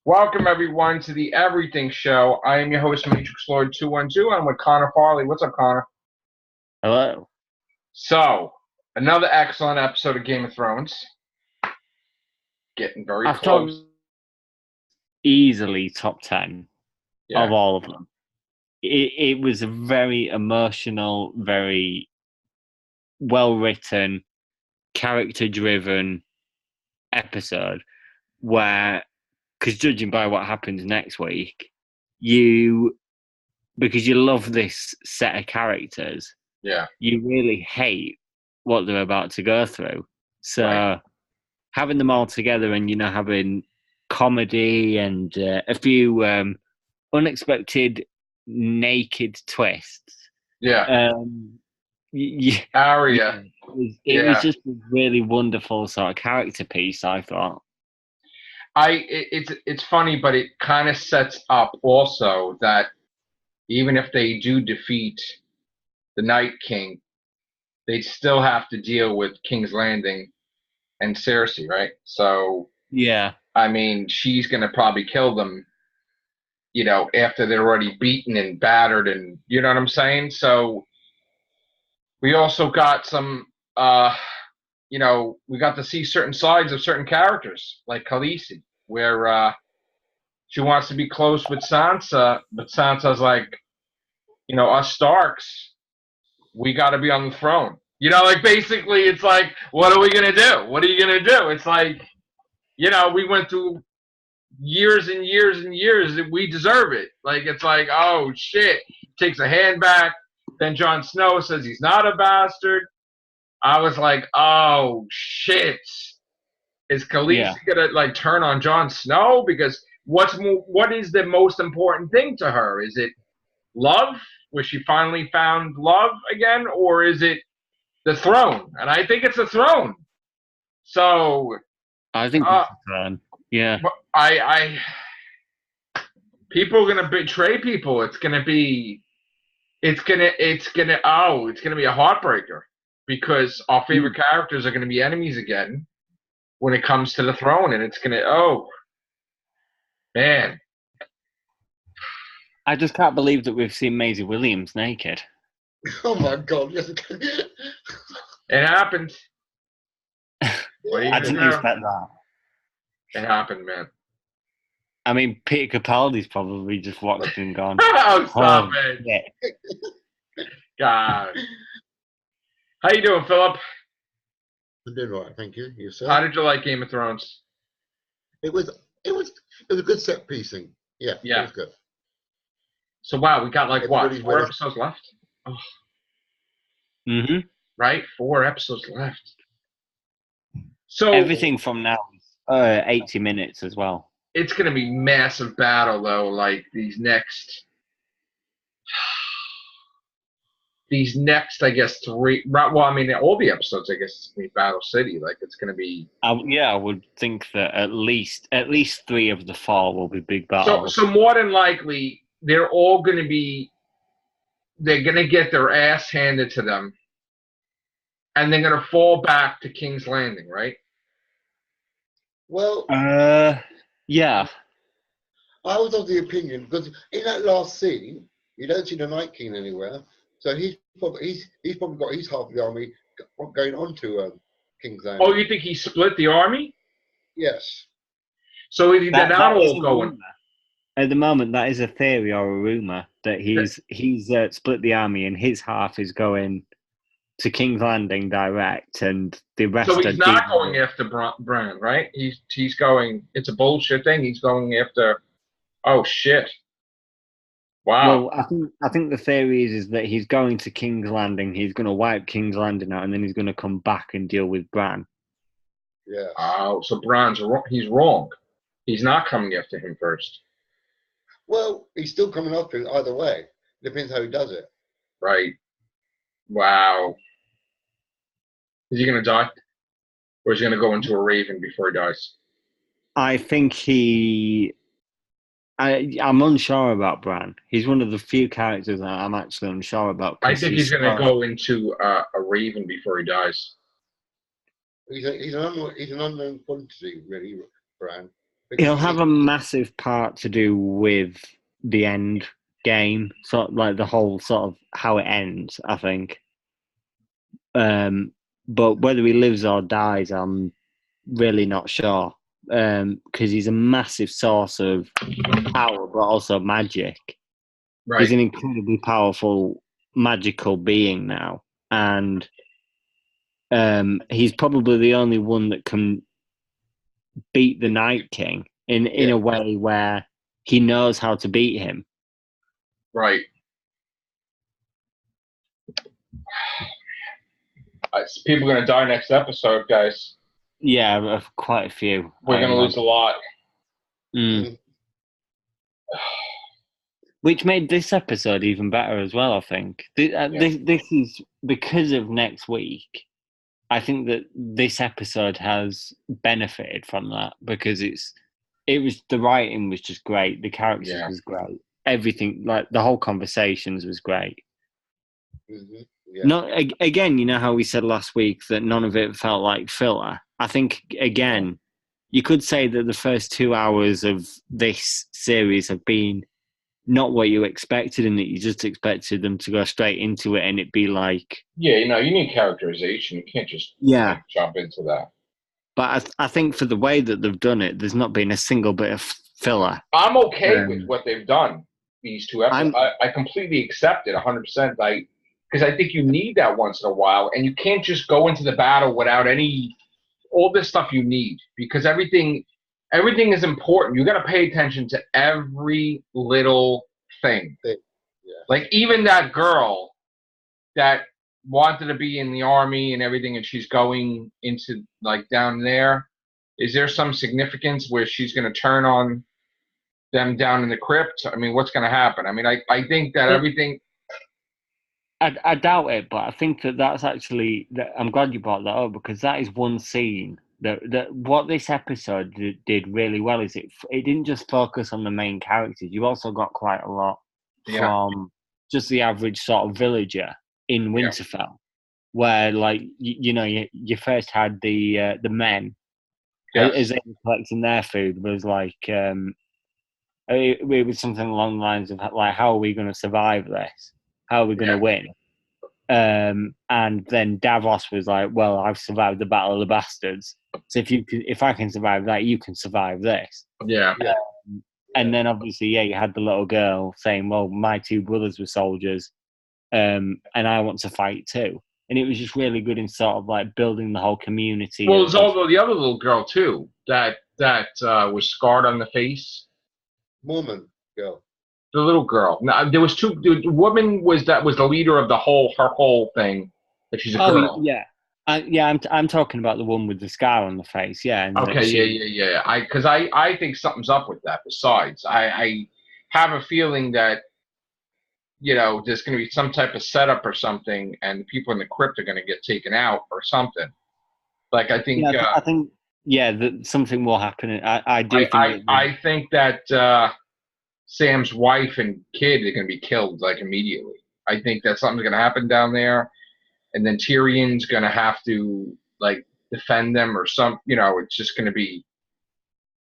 Welcome, everyone, to the Everything Show. I am your host, Matrix Lord 212. I'm with Connor Farley. What's up, Connor? Hello. So, another excellent episode of Game of Thrones. Getting very close. Easily top 10 of all of them. It was a very emotional, very well-written, character-driven episode where, because judging by what happens next week, because you love this set of characters, you really hate what they're about to go through. So having them all together and, having comedy and a few unexpected naked twists. Arya. It was just a really wonderful sort of character piece, I thought. It's funny, but it kind of sets up also that even if they do defeat the Night King, they'd still have to deal with King's Landing and Cersei, right? So, I mean, she's going to probably kill them, after they're already beaten and battered, and you know what I'm saying? So, we also got some, we got to see certain sides of certain characters, like Khaleesi, where she wants to be close with Sansa, but Sansa's like, us Starks, we got to be on the throne. Basically, it's like, what are we going to do? What are you going to do? It's like, we went through years and years and years. We deserve it. It's like, oh, shit. Takes a hand back. Then Jon Snow says he's not a bastard. I was like, oh, shit. Is Khaleesi going to, turn on Jon Snow? Because what is the most important thing to her? Is it love? Where she finally found love again? Or is it the throne? And I think it's the throne. So I think it's the throne. Yeah. People are gonna betray people. It's gonna be a heartbreaker because our favorite characters are gonna be enemies again when it comes to the throne, and it's gonna man. I just can't believe that we've seen Maisie Williams naked. Oh my God! It happened. I didn't expect that. It happened, man. I mean, Peter Capaldi's probably just walked and gone. Oh, stop it! God, how you doing, Phillip? I'm doing all right, thank you. Yourself? How did you like Game of Thrones? It was a good set piecing. Yeah, it was good. So wow, we got what? 4 episodes left. Oh. Right, 4 episodes left. So everything from now is 80 minutes as well. It's going to be massive battle though. These next, I guess 3. Well, I mean, all the episodes, I guess, it's going to be Battle City. It's going to be. I would think that at least 3 of the 4 will be big battles. So more than likely, they're all going to be. They're going to get their ass handed to them, and they're going to fall back to King's Landing, right? Well, yeah. I was of the opinion because in that last scene, you don't see the Night King anywhere, so he's probably got his half of the army going on to King's Landing. Oh, you think he split the army? Yes. So they're not all going. At the moment, that is a theory or a rumor that he's split the army and his half is going to King's Landing direct, and the rest. So he's not going after Bran, right? He's going. It's a bullshit thing. He's going after. Oh shit! Wow. Well, I think the theory is that he's going to King's Landing. He's going to wipe King's Landing out, and then he's going to come back and deal with Bran. Yeah. Oh, so he's wrong. He's not coming after him first. Well, he's still coming after him either way. Depends how he does it. Right. Wow. Is he going to die? Or is he going to go into a raven before he dies? I think I'm unsure about Bran. He's one of the few characters that I'm actually unsure about. I think he's going to go into a raven before he dies. He's an unknown quantity, really, Bran. He'll have a massive part to do with the end game, sort of like the whole sort of how it ends, I think. But whether he lives or dies, I'm really not sure. Because he's a massive source of power, but also magic. Right. He's an incredibly powerful, magical being now, and he's probably the only one that can beat the Night King in a way where he knows how to beat him. Right. People are going to die next episode, guys. Yeah, quite a few. We're going to lose a lot. Which made this episode even better as well, I think. This is because of next week. I think that this episode has benefited from that because the writing was just great. The characters was great. Everything, like the whole conversations was great. Mm-hmm. Not again, you know how we said last week that none of it felt like filler. I think again, you could say that the first 2 hours of this series have been not what you expected, and that you just expected them to go straight into it and it be like, you need characterization. You can't just jump into that. But I think for the way that they've done it, there's not been a single bit of filler. I'm okay with what they've done. These 2 episodes, I completely accept it 100%. Because I think you need that once in a while, and you can't just go into the battle without all this stuff you need, because everything is important. You got to pay attention to every little thing. Yeah. Like even that girl that wanted to be in the army and everything, and she's going into like down there. Is there some significance where she's going to turn on them down in the crypt? I mean, what's going to happen? I mean, I think that everything. I doubt it, but I think that's actually. I'm glad you brought that up because that is one scene that what this episode did really well is it didn't just focus on the main characters. You also got quite a lot from just the average sort of villager in Winterfell, where like you first had the men as they were collecting their food was like it was something along the lines of like, how are we going to survive this? How are we going to win? And then Davos was like, well, I've survived the Battle of the Bastards. So if I can survive that, you can survive this. Yeah. And then obviously, you had the little girl saying, well, my 2 brothers were soldiers, and I want to fight too. And it was just really good in sort of like building the whole community. Well, there's also the other little girl too that was scarred on the face. Mormon girl. The little girl. Now, there was 2. The woman was the leader of her whole thing. That she's a girl. Yeah. I'm talking about the one with the scar on the face. Yeah. And okay. Yeah. I think something's up with that. Besides, I have a feeling that there's going to be some type of setup or something, and people in the crypt are going to get taken out or something. Like I think. I think that something will happen. I do. I think that. Sam's wife and kid are going to be killed like immediately. I think that something's going to happen down there, and then Tyrion's going to have to like defend them or some. It's just going to be.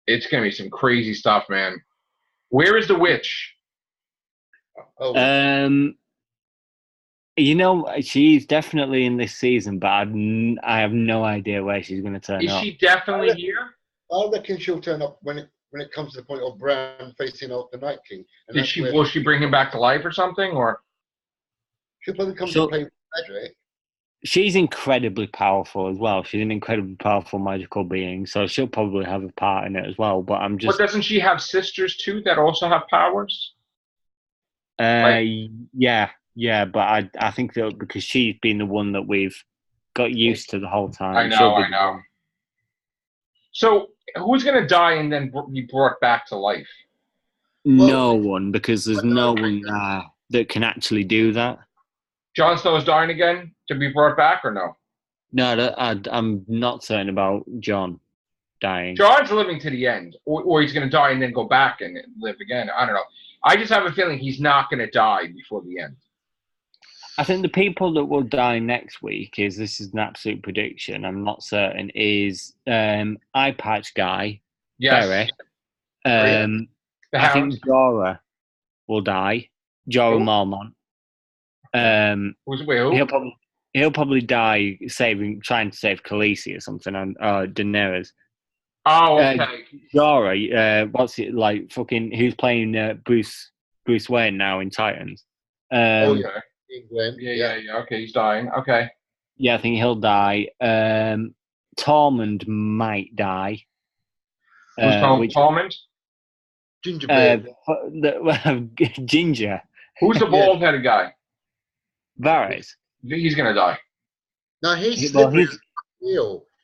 It's going to be some crazy stuff, man. Where is the witch? She's definitely in this season, but I have no idea where she's going to turn up. Is she definitely here? I reckon she'll turn up when it comes to the point of Bran facing off the Night King. And will she bring him back to life or something? Or she'll probably come to play with Cedric. She's incredibly powerful as well. She's an incredibly powerful magical being, so she'll probably have a part in it as well. But But doesn't she have sisters too that also have powers? Yeah. But I think that because she's been the one that we've got used to the whole time. I know. So who's going to die and then be brought back to life? No one, because there's no one there that can actually do that. Jon Snow's dying again to be brought back, or no? No, I'm not certain about Jon dying. Jon's living to the end, or he's going to die and then go back and live again. I don't know. I just have a feeling he's not going to die before the end. I think the people that will die next week this is an absolute prediction. I'm not certain. Is Eye Patch Guy? Yes. Very. The I think Hound. Jorah will die. Jorah Mormont. Who? He'll probably die trying to save Khaleesi or something, and Daenerys. Oh, okay. Jorah, what's it like? Fucking, who's playing Bruce Wayne now in Titans? Yeah. Okay, he's dying. Okay. Yeah, I think he'll die. Tormund might die. Who's Tormund? Gingerbread. Ginger. Who's the bald-headed guy? Varys. He's gonna die. No, he's slippery.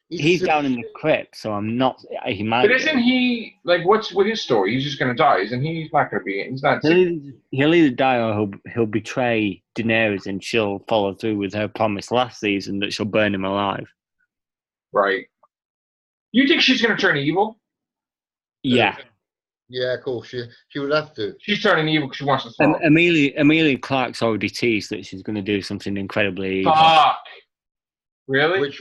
He's down in the crypt, so I'm not. He might. But isn't he like? What's with his story? He's just gonna die, isn't he? He's not gonna be. He's not. He'll either die or he'll betray Daenerys, and she'll follow through with her promise last season that she'll burn him alive. Right. You think she's gonna turn evil? Yeah. Yeah, of course. She would have to. She's turning evil because she wants to throne. Emilia Clarke's already teased that she's going to do something incredibly evil. Fuck. Really?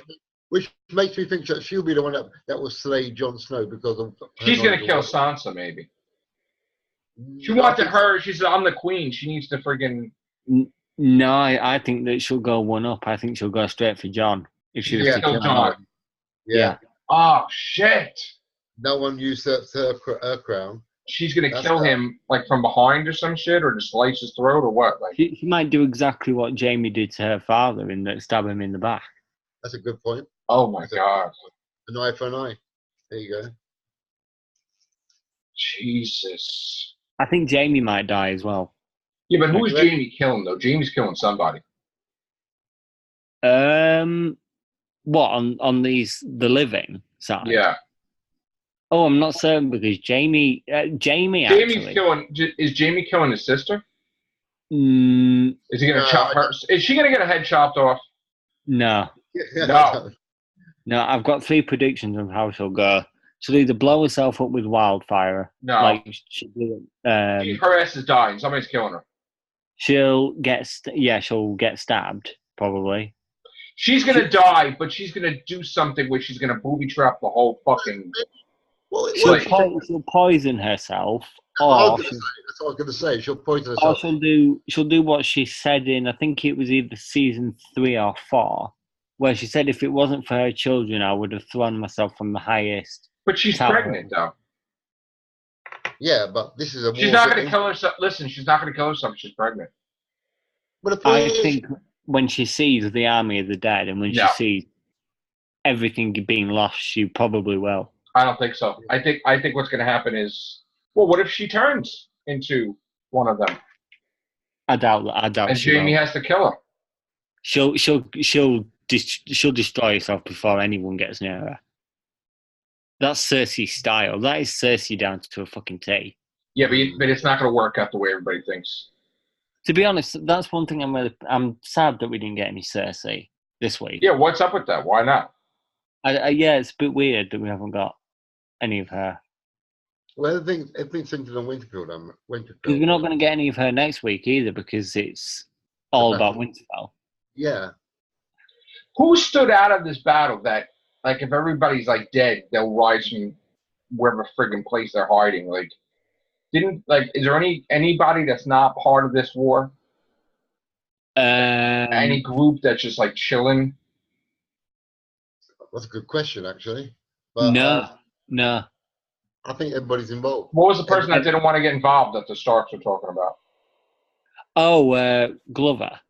Which makes me think that she'll be the one that will slay Jon Snow because of. She's going to kill Sansa, maybe. She wanted her. She said, "I'm the queen." She needs to friggin'. No, I think that she'll go one up. I think she'll go straight for Jon if she was to kill Jon. Yeah. Oh shit. No one usurps her crown. She's gonna kill him like from behind or some shit, or just slice his throat, or what? Like she might do exactly what Jaime did to her father and stab him in the back. That's a good point. Oh my god! An eye for an eye. There you go. Jesus. I think Jaime might die as well. Yeah, but who's Jaime killing though? Jaime's killing somebody. What on the living side? Yeah. Oh, I'm not certain because Jaime actually. Is Jaime killing his sister? Is he gonna chop her? Is she gonna get her head chopped off? No. No, I've got 3 predictions of how she'll go. She'll either blow herself up with wildfire. No. Like she'll do it. Her ass is dying. Somebody's killing her. She'll get stabbed probably. She's gonna die, but she's gonna do something where she's gonna booby trap the whole fucking. She'll poison herself. That's what I was going to say. She'll poison herself. Or she'll do what she said in, I think it was either season 3 or 4, where she said if it wasn't for her children, I would have thrown myself from the highest. But she's pregnant, though. Yeah, but this is She's not going to kill herself. Listen, she's not going to kill herself. She's pregnant. But I think when she sees the army of the dead and when she sees everything being lost, she probably will. I don't think so. I think what's going to happen is, well, what if she turns into one of them? I doubt that. And Jaime has to kill her. She'll destroy herself before anyone gets near her. That's Cersei's style. That is Cersei down to a fucking T. Yeah, but it's not going to work out the way everybody thinks. To be honest, that's one thing I'm sad that we didn't get any Cersei this week. Yeah, what's up with that? Why not? Yeah, it's a bit weird that we haven't got any of her. Well, everything's centered on Winterfell. Because we're not going to get any of her next week either because it's all about Winterfell. Yeah. Who stood out of this battle that, like, if everybody's, like, dead, they'll rise from wherever friggin' place they're hiding? Like, is there anybody that's not part of this war? Any group that's just, like, chilling? That's a good question, actually. But, no. I think everybody's involved. What was the person that didn't want to get involved that the Starks were talking about? Oh, Glover.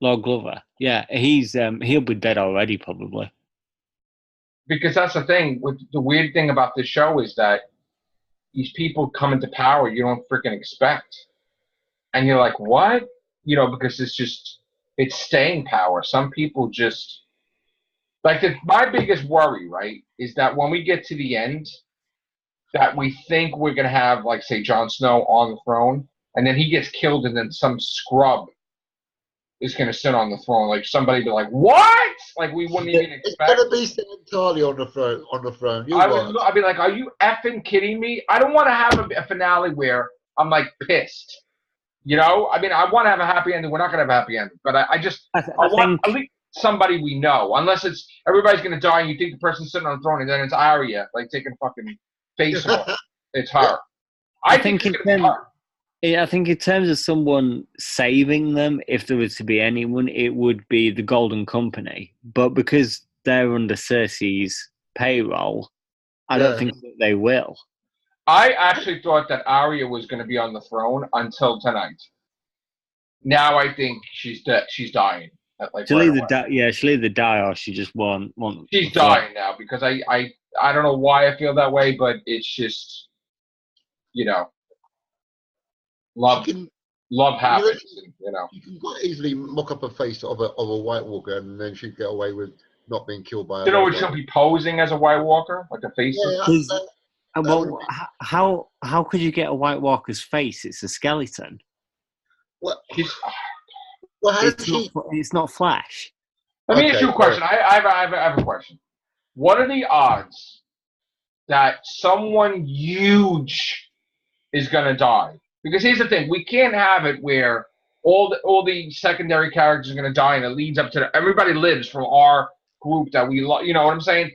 Lord Glover. Yeah, he'll be dead already, probably. Because that's the thing. The weird thing about this show is that these people come into power you don't freaking expect. And you're like, what? You know, because it's staying power. Some people just... Like, my biggest worry, right, is that when we get to the end, that we think we're going to have, like, say, Jon Snow on the throne, and then he gets killed, and then some scrub is going to sit on the throne. Like, somebody be like, what? Like, we wouldn't even expect. It's going to be sitting entirely on the throne. I'd be like, are you effing kidding me? I don't want to have a finale where I'm, like, pissed. You know? I mean, I want to have a happy ending. We're not going to have a happy ending. But I want at least somebody we know. Unless it's everybody's going to die and you think the person's sitting on the throne and then it's Arya, like, taking fucking face off. It's her. I think it's going to be her. I think in terms of someone saving them, if there was to be anyone, it would be the Golden Company. But because they're under Cersei's payroll, I don't think that they will. I actually thought that Arya was going to be on the throne until tonight. Now I think she's dead. She's dying. She'll either die or she just won't. She's dying now because I don't know why I feel that way, but it's just, love happens. You can quite easily mock up a face of a White Walker, and then she'd get away with not being killed by. She'll be posing as a White Walker, like a face. Well, how could you get a White Walker's face? It's a skeleton. It's not flesh. Let me ask you a question. I have a question. What are the odds that someone huge is going to die? Because here's the thing: we can't have it where all the secondary characters are going to die, and it leads up to everybody lives from our group that we love. You know what I'm saying?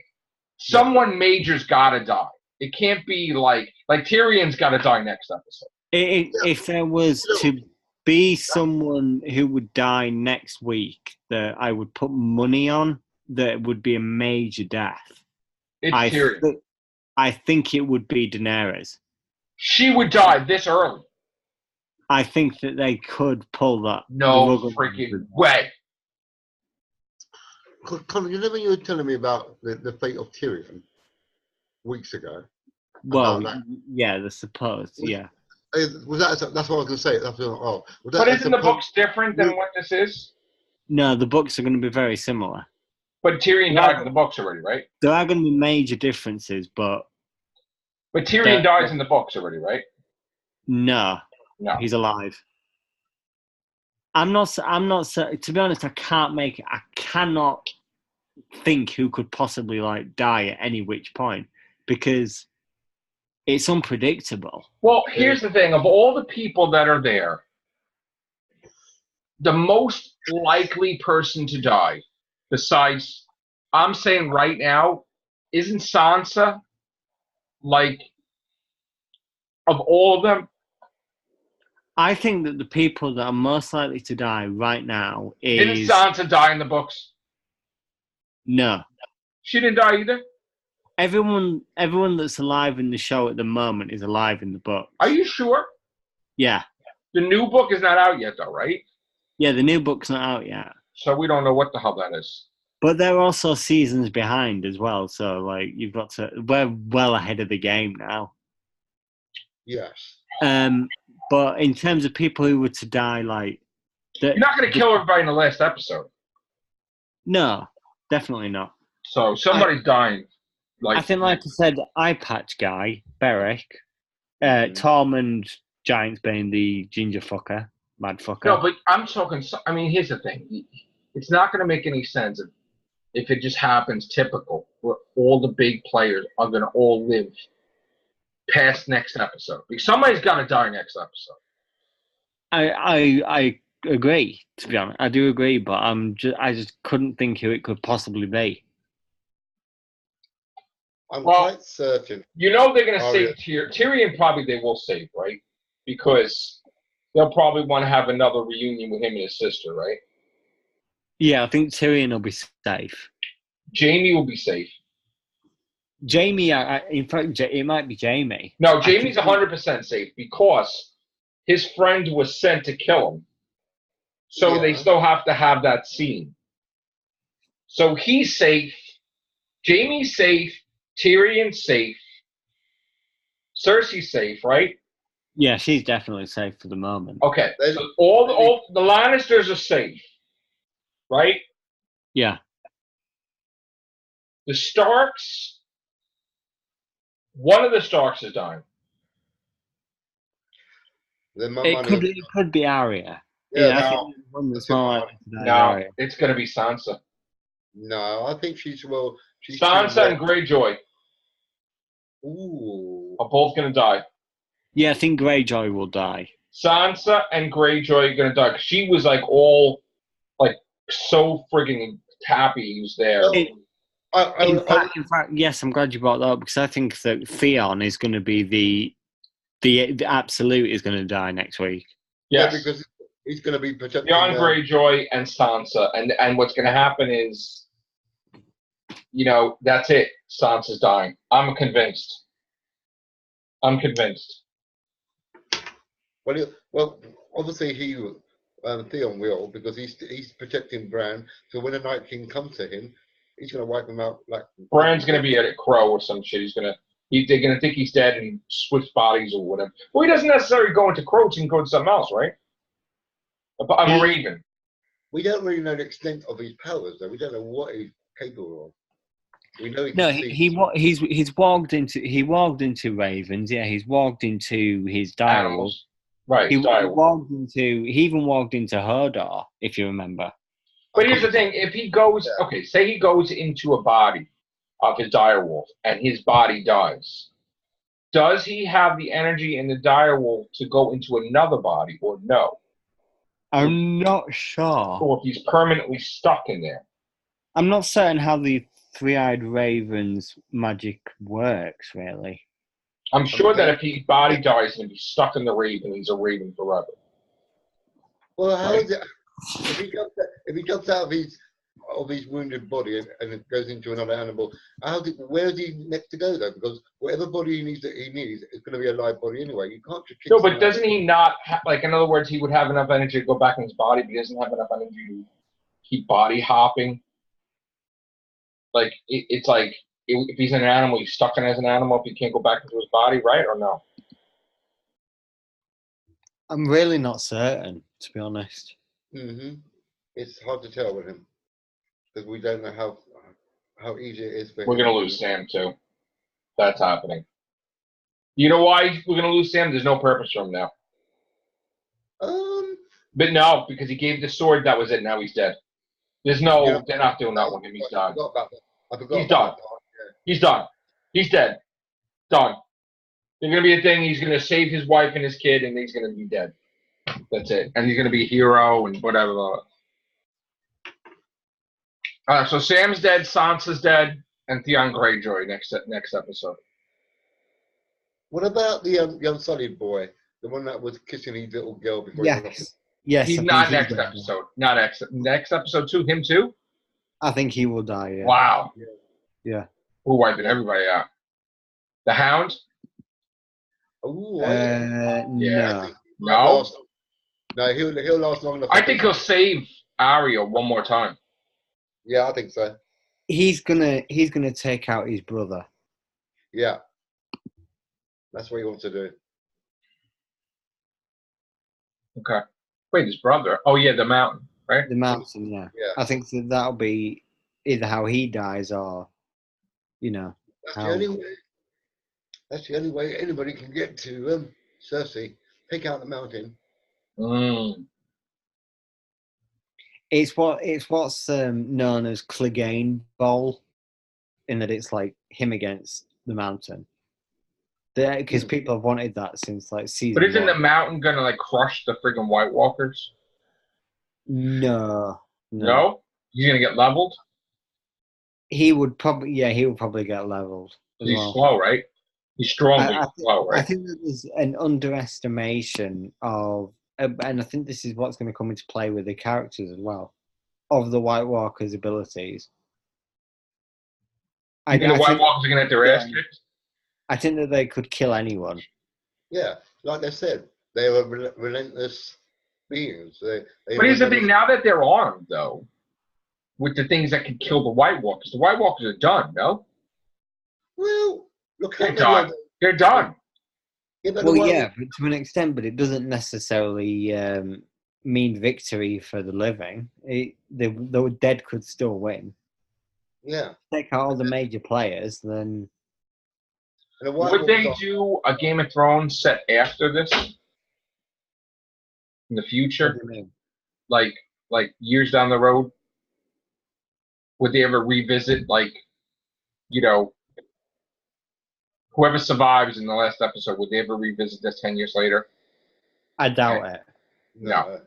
Someone major's got to die. It can't be like Tyrion's got to die next episode. If there was to be someone who would die next week that I would put money on, that would be a major death. It's Tyrion. I think it would be Daenerys. She would die this early. I think that they could pull that. No freaking way. Colin, you know when you were telling me about the fate of Tyrion weeks ago? Well, yeah, the supposed, yeah. Was that's what I was going to say. But isn't the books different than what this is? No, the books are going to be very similar. But Tyrion died in the books already, right? There are going to be major differences, but Tyrion dies in the books already, right? No, he's alive. I'm not. To be honest, I cannot think who could possibly die at any which point because it's unpredictable. Well, here's the thing: of all the people that are there, the most likely person to die, besides, I'm saying right now, isn't Sansa? Of all of them. I think that the people that are most likely to die right now is... Didn't Sansa die in the books? No. She didn't die either? Everyone that's alive in the show at the moment is alive in the book. Are you sure? Yeah. The new book is not out yet, though, right? Yeah, the new book's not out yet. So we don't know what the hell that is. But they're also seasons behind as well, so you've got to... We're well ahead of the game now. Yes. But in terms of people who were to die, you're not going to kill everybody in the last episode. No, definitely not. So somebody's dying. I think, like I said, Eye Patch guy, Beric, Tom and Giantsbane, the ginger fucker, mad fucker. No, but I'm talking. I mean, here's the thing: it's not going to make any sense if it just happens typical, where all the big players are going to all live past next episode. Because somebody's got to die next episode. I agree, to be honest. I do agree, but I just couldn't think who it could possibly be. I'm quite certain. You know they're going to save Tyrion. Probably they will save, right? Because they'll probably want to have another reunion with him and his sister, right? Yeah, I think Tyrion will be safe. Jaime will be safe. Jaime, in fact, it might be Jaime. No, Jaime's 100% safe because his friend was sent to kill him. So they still have to have that scene. So he's safe. Jaime's safe. Tyrion's safe. Cersei's safe, right? Yeah, she's definitely safe for the moment. Okay, so all the Lannisters are safe, right? Yeah. The Starks. One of the Starks is dying. It could be Arya. No, it's going to be Sansa. No, I think she's Sansa and Greyjoy. Ooh. Are both going to die. Yeah, I think Greyjoy will die. Sansa and Greyjoy are going to die. Cause she was so friggin' happy he was there. In fact, yes, I'm glad you brought that up because I think that Theon is going to be the absolute is going to die next week. Yes. Yeah, because he's going to be protecting Theon Greyjoy and Sansa, and what's going to happen is, that's it. Sansa's dying. I'm convinced. Well, obviously Theon will, because he's protecting Bran. So when the Night King comes to him, he's going to wipe him out. Like Bran's going to be at a crow or some shit. They're going to think he's dead and switch bodies or whatever. Well, he doesn't necessarily go into crows. He can go to something else, right? I'm a raven. We don't really know the extent of his powers, though. We don't know what he's capable of. We know he's walked into ravens. Yeah, he's walked into his direwolf. Right. He even walked into Hodor, if you remember. But here's the thing: if he goes, say he goes into a body of his direwolf and his body dies, does he have the energy in the direwolf to go into another body, or no? I'm not sure. Or if he's permanently stuck in there. I'm not certain how the three-eyed raven's magic works, really. I'm sure that if his body dies and he's stuck in the raven, he's a raven forever. Well, how is it? If he comes out of his wounded body and it goes into another animal, where's he next to go though? Because whatever body he needs, it's going to be a live body anyway. You can't just kick No, but doesn't he not in other words, he would have enough energy to go back in his body, but he doesn't have enough energy to keep body hopping. Like it's like if he's an animal, he's stuck in as an animal. If he can't go back into his body, right or no? I'm really not certain, to be honest. Mm-hmm. It's hard to tell with him because we don't know how easy it is for him. We're gonna lose Sam too. That's happening. You know why we're gonna lose Sam? There's no purpose for him now. But no, because he gave the sword. That was it. Now he's dead. There's no. Yeah, they're not doing that with him. He's done. He's done. He's done. He's dead. Done. There's gonna be a thing. He's gonna save his wife and his kid, and he's gonna be dead. That's it. And he's gonna be a hero and whatever. So Sam's dead, Sansa's dead, and Theon Greyjoy next episode. What about the Unsullied boy, the one that was kissing his little girl before? Yes. He's not next episode. Not next episode too. Him too. I think he will die. Yeah. Wow. Yeah. We're wiping everybody out. The Hound. Oh. No. No. No, he'll last long enough. I think he'll save Arya one more time. Yeah, I think so. He's gonna take out his brother. Yeah. That's what he wants to do. Okay. Wait, his brother? Oh yeah, the mountain, right? The mountain, yeah. I think that'll be either how he dies or, That's the only way anybody can get to Cersei. Take out the mountain. It's what's known as Clegane Bowl, in that it's like him against the mountain. Because people have wanted that since like season. But isn't 1. the mountain gonna crush the friggin' White Walkers? No. He's gonna get leveled. He would probably get leveled. He's slow, right? He's strong, but he's slow, right? I think that there's an underestimation of, and I think this is what's going to come into play with the characters as well, of the White Walkers' abilities. The White Walkers are going to have their ass kicked? I think that they could kill anyone. Yeah, like they said, they are relentless beings. But here's the thing, now that they're armed, though, with the things that can kill the White Walkers are done, no? Well, look, they're done. They're done. Yeah, but to an extent, but it doesn't necessarily mean victory for the living. The dead could still win. Yeah. Take out all the major players, then. Would they do a Game of Thrones set after this? In the future? What do you mean? Like years down the road? Would they ever revisit, whoever survives in the last episode, would they ever revisit this 10 years later? I doubt it. No.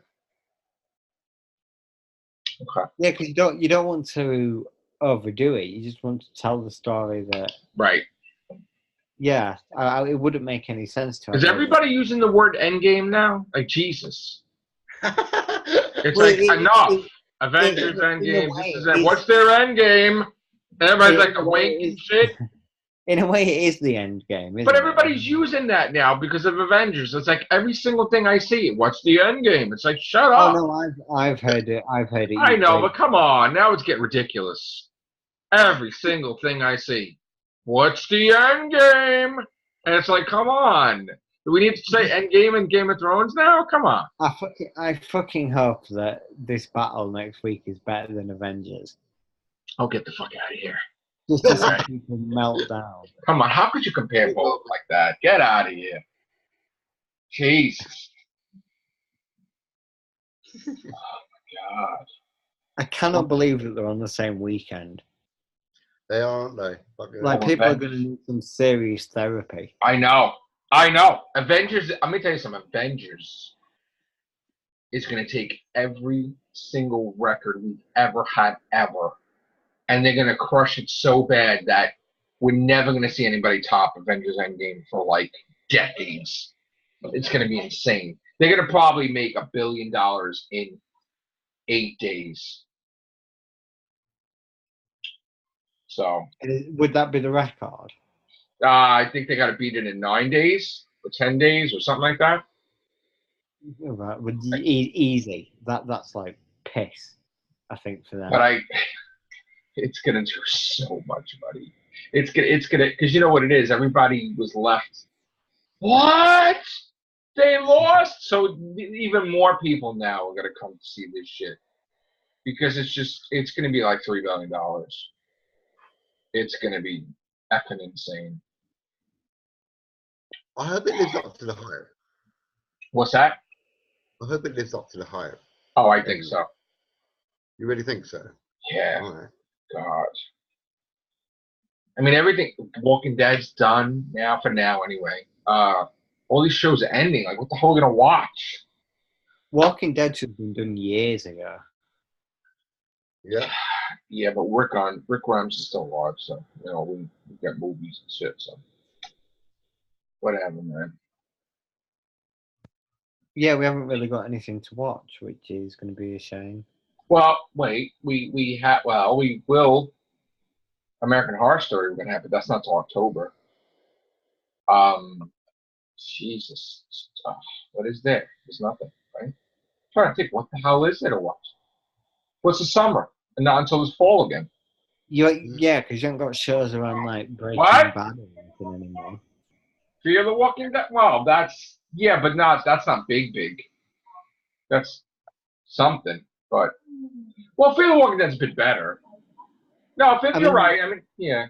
Okay. Yeah, because you don't want to overdo it. You just want to tell the story that. Right. Yeah, it wouldn't make any sense to. Is everybody using the word endgame now? Like Jesus. It's Well, like enough. Avengers Endgame. This is it. What's their endgame? Everybody's like awake shit. In a way, it is the end game, isn't but everybody's using that now because of Avengers. It's like every single thing I see. What's the end game? It's like shut up. Oh no, I've heard it. I've heard it. I know, but come on, now it's getting ridiculous. Every single thing I see. What's the end game? And it's like, come on. Do we need to say end game in Game of Thrones now? Come on. I fucking hope that this battle next week is better than Avengers. I'll get the fuck out of here. Just to see people melt down. Come on, how could you compare both like that? Get out of here. Jesus. Oh my God. I cannot believe that they're on the same weekend. They are, aren't they? Like, people are going to need some serious therapy. I know. Avengers, I'm going to tell you something. Avengers is going to take every single record we've ever had, ever. And they're going to crush it so bad that we're never going to see anybody top Avengers Endgame for, like, decades. It's going to be insane. They're going to probably make $1 billion in 8 days. So. Would that be the record? I think they got to beat it in 9 days or 10 days or something like that. Right, easy. That's like piss, I think, for them. But it's gonna do so much, buddy. It's gonna because you know what it is. Everybody was left. What? They lost. So even more people now are gonna come to see this shit because it's gonna be like $3 billion. It's gonna be effing insane. I hope it lives up to the hype. What's that? I hope it lives up to the hype. Oh, I think so. You really think so? Yeah. Right. God. I mean, everything. Walking Dead's done now for now, anyway. All these shows are ending. Like, what the hell are we gonna watch? Walking Dead should have been done years ago. Yeah. Yeah, but Rick Grimes is still alive, so you know we got movies and shit. So whatever, man. Yeah, we haven't really got anything to watch, which is going to be a shame. Well, wait, we will. American Horror Story we're gonna have, but that's not till October. Jesus, what is there? There's nothing, right? I'm trying to think, what the hell is there to watch? What's the summer? And not until it's fall again. Yeah, because you haven't got shows around like Breaking Bad or anything anymore. Fear the Walking Dead? Well, that's but that's not big. That's something, but Fear the Walking Dead's a bit better. No, you're right. I mean, yeah.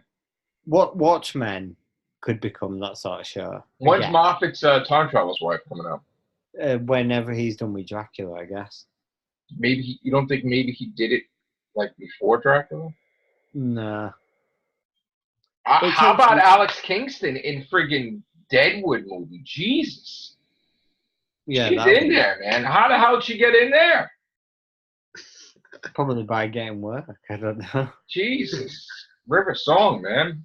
Watchmen could become that sort of show. When's Moffat's Time Traveler's Wife coming out? Whenever he's done with Dracula, I guess. Maybe you don't think maybe he did it like before Dracula? Nah. How about Alex Kingston in friggin' Deadwood movie? Jesus. Yeah, she's in there, man. How the hell did she get in there? Probably by getting work. I don't know. Jesus. River Song, man.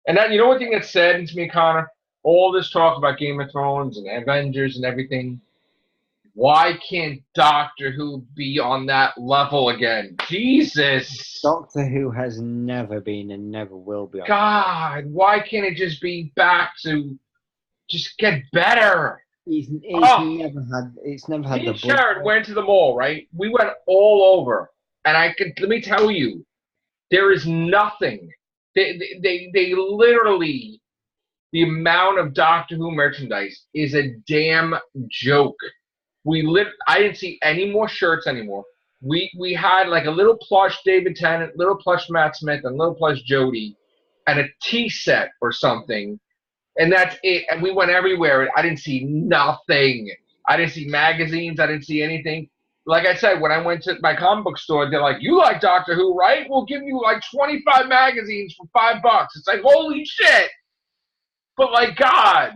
And that, you know one thing that saddens me, Connor? All this talk about Game of Thrones and Avengers and everything. Why can't Doctor Who be on that level again? Jesus. Doctor Who has never been and never will be on God, why can't it just be back to just get better? It's never had the Sharon went to the mall, right? We went all over. And let me tell you, there is nothing. They literally, the amount of Doctor Who merchandise is a damn joke. I didn't see any more shirts anymore. We had like a little plush David Tennant, little plush Matt Smith, and little plush Jodie, and a tea set or something. And that's it. And we went everywhere. I didn't see nothing. I didn't see magazines. I didn't see anything. Like I said, when I went to my comic book store, they're like, "You like Doctor Who, right? We'll give you like 25 magazines for $5." It's like, holy shit. But like, God,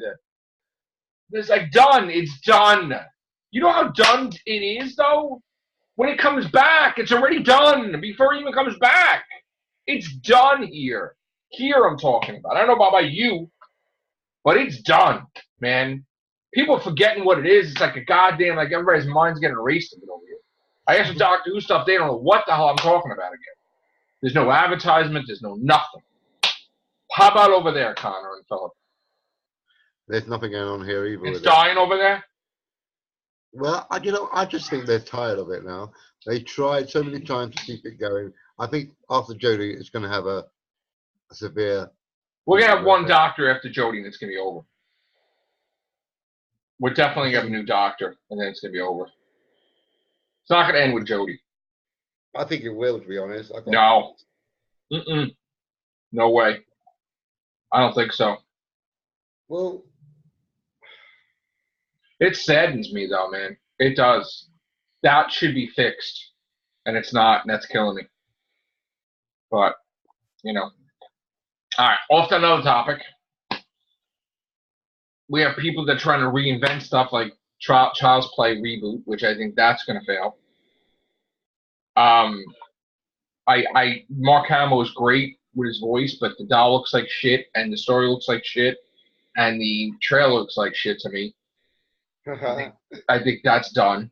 it's like done. It's done. You know how done it is, though? When it comes back, it's already done before it even comes back. It's done here. Here I'm talking about. I don't know about you, but it's done, man. People are forgetting what it is. It's like a goddamn, like everybody's mind's getting erased a bit over here. I asked for Doctor Who stuff. They don't know what the hell I'm talking about again. There's no advertisement. There's no nothing. How about over there, Connor and Phillip? There's nothing going on here either. It's dying over there? Well, I just think they're tired of it now. They tried so many times to keep it going. I think after Jodie, it's going to have a severe... We're going to have one doctor after Jodie, and it's going to be over. We're definitely going to have a new doctor, and then it's going to be over. It's not going to end with Jodie. I think it will, to be honest. No. No way. I don't think so. Well... It saddens me, though, man. It does. That should be fixed, and it's not, and that's killing me. But, you know. All right, off to another topic. We have people that are trying to reinvent stuff like Child's Play reboot, which I think that's going to fail. Mark Hamill is great with his voice, but the doll looks like shit, and the story looks like shit, and the trailer looks like shit to me. I think that's done.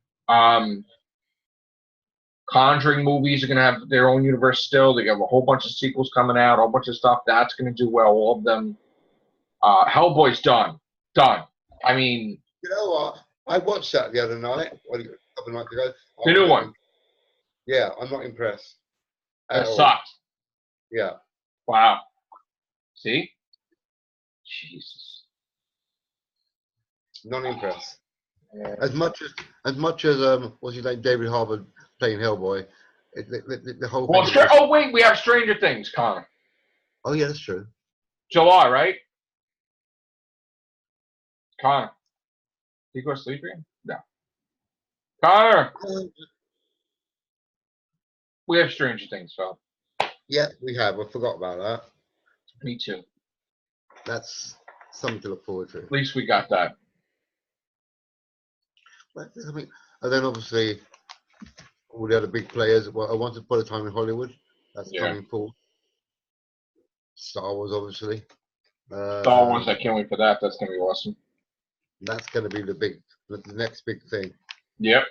Conjuring movies are going to have their own universe still. They have a whole bunch of sequels coming out, a whole bunch of stuff. That's going to do well, all of them. Hellboy's done. Done. I mean... You know what? I watched that the other night, a couple of nights ago. The new one? Yeah, I'm not impressed. It sucked. Yeah. Wow. See? Jesus. Not impressed. As much as what's his name, David Harbour playing Hellboy, the whole thing. Well, oh wait, we have Stranger Things, Connor. Oh yeah, that's true. July, right? Connor, did you go to sleep again? No. Connor, we have Stranger Things, Phil. Yeah, we have. I forgot about that. Me too. That's something to look forward to. At least we got that. And then obviously all the other big players. Well, Once Upon a Time in Hollywood. That's coming forward. Star Wars, obviously. Star Wars, I can't wait for that. That's gonna be awesome. That's gonna be the next big thing. Yep.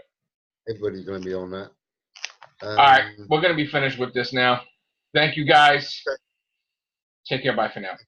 Everybody's gonna be on that. All right, we're gonna be finished with this now. Thank you, guys. Take care. Bye for now.